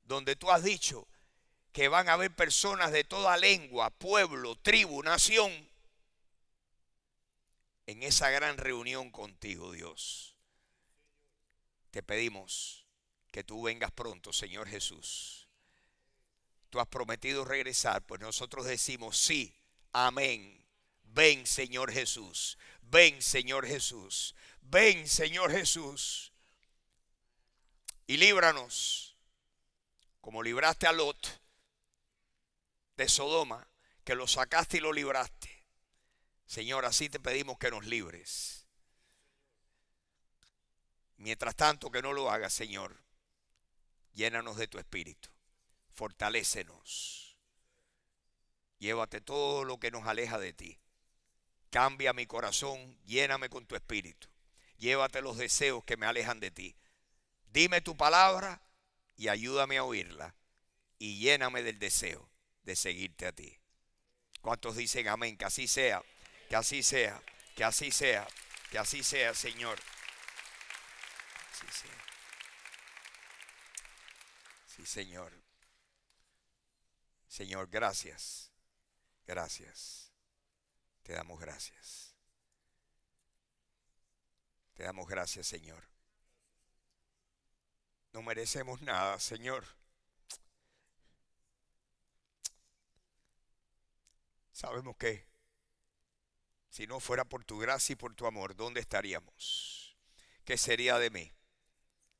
donde tú has dicho que van a haber personas de toda lengua, pueblo, tribu, nación, en esa gran reunión contigo, Dios. Te pedimos que tú vengas pronto, Señor Jesús. Tú has prometido regresar, pues nosotros decimos sí, amén. Ven, Señor Jesús. Ven, Señor Jesús. Ven, Señor Jesús. Y líbranos, como libraste a Lot de Sodoma, que lo sacaste y lo libraste. Señor, así te pedimos que nos libres. Mientras tanto que no lo hagas, Señor, llénanos de tu espíritu. Fortalécenos. Llévate todo lo que nos aleja de ti. Cambia mi corazón, lléname con tu espíritu. Llévate los deseos que me alejan de ti. Dime tu palabra y ayúdame a oírla. Y lléname del deseo de seguirte a ti. ¿Cuántos dicen amén? Que así sea, que así sea, que así sea, que así sea, Señor. Sí, sí. Sí, Señor. Señor, gracias. Gracias. Te damos gracias. Te damos gracias, Señor. No merecemos nada, Señor. Sabemos que si no fuera por tu gracia y por tu amor, ¿dónde estaríamos? ¿Qué sería de mí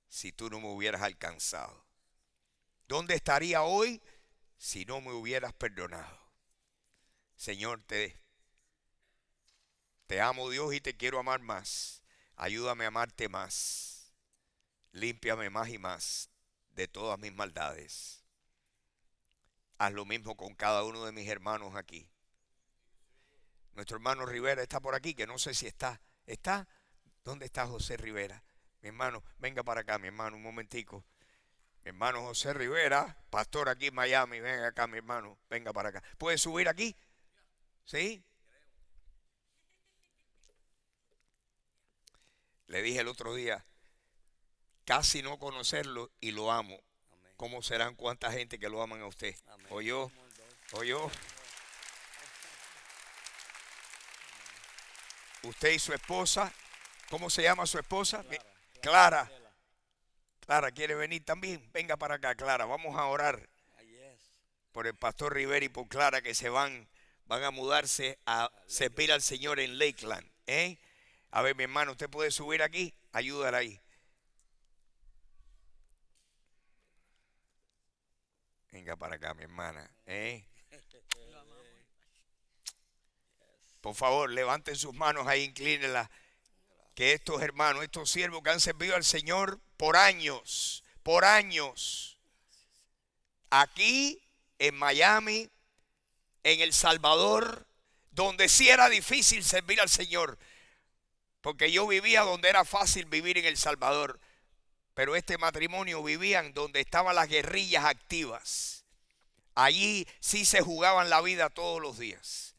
si tú no me hubieras alcanzado? ¿Dónde estaría hoy si no me hubieras perdonado? Señor, te amo, Dios, y te quiero amar más. Ayúdame a amarte más. Límpiame más y más de todas mis maldades. Haz lo mismo con cada uno de mis hermanos aquí. Nuestro hermano Rivera está por aquí, que no sé si está. ¿Está? ¿Dónde está José Rivera? Mi hermano, venga para acá, mi hermano, un momentico. Mi hermano José Rivera, pastor aquí en Miami, venga acá, mi hermano, venga para acá. ¿Puede subir aquí? ¿Sí? Le dije el otro día, casi no conocerlo y lo amo. ¿Cómo serán cuánta gente que lo aman a usted? ¿Oyó? ¿Oyó? Usted y su esposa, ¿cómo se llama su esposa? Clara. Clara, ¿quiere venir también? Venga para acá, Clara. Vamos a orar por el pastor Rivera y por Clara, que van a mudarse a servir al Señor en Lakeland. A ver, mi hermano, ¿usted puede subir aquí? Ayúdala ahí. Venga para acá, mi hermana. Por favor, levanten sus manos ahí, inclínenlas. Que estos hermanos, estos siervos que han servido al Señor por años, aquí en Miami, en El Salvador, donde sí era difícil servir al Señor, porque yo vivía donde era fácil vivir en El Salvador, pero este matrimonio vivían donde estaban las guerrillas activas. Allí sí se jugaban la vida todos los días.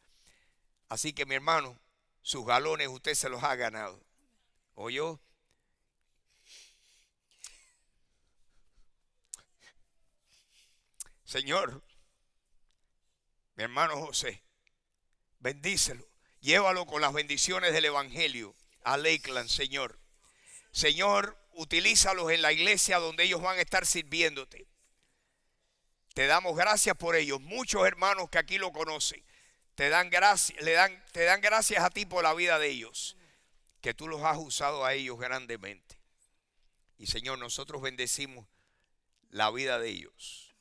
Así que mi hermano, sus galones usted se los ha ganado. ¿Oyó? Señor, mi hermano José, bendícelo. Llévalo con las bendiciones del Evangelio a Lakeland, Señor. Señor, utilízalos en la iglesia donde ellos van a estar sirviéndote. Te damos gracias por ellos. Muchos hermanos que aquí lo conocen te dan gracias a ti por la vida de ellos, que tú los has usado a ellos grandemente. Y Señor, nosotros bendecimos la vida de ellos.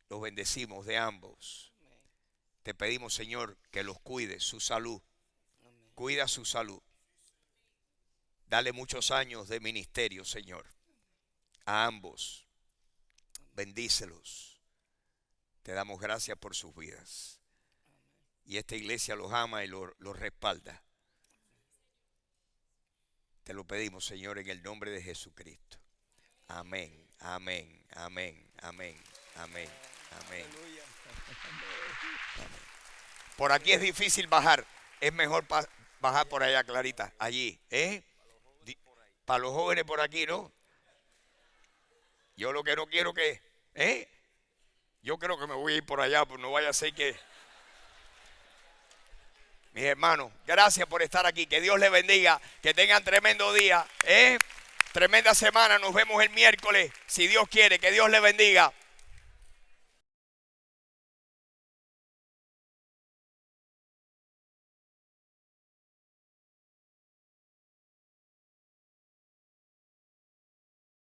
Los bendecimos de ambos. Te pedimos, Señor, que los cuides, su salud. Cuida su salud. Dale muchos años de ministerio, Señor, a ambos. Bendícelos. Te damos gracias por sus vidas. Y esta iglesia los ama y los respalda. Te lo pedimos, Señor, en el nombre de Jesucristo. Amén, amén, amén, amén, amén, amén. Por aquí es difícil bajar. Es mejor bajar por allá, Clarita. Allí, para los jóvenes por aquí, ¿no? Yo lo que no quiero que... Yo creo que me voy a ir por allá, pues no vaya a ser que... Mis hermanos, gracias por estar aquí. Que Dios les bendiga. Que tengan tremendo día. Tremenda semana. Nos vemos el miércoles. Si Dios quiere. Que Dios les bendiga.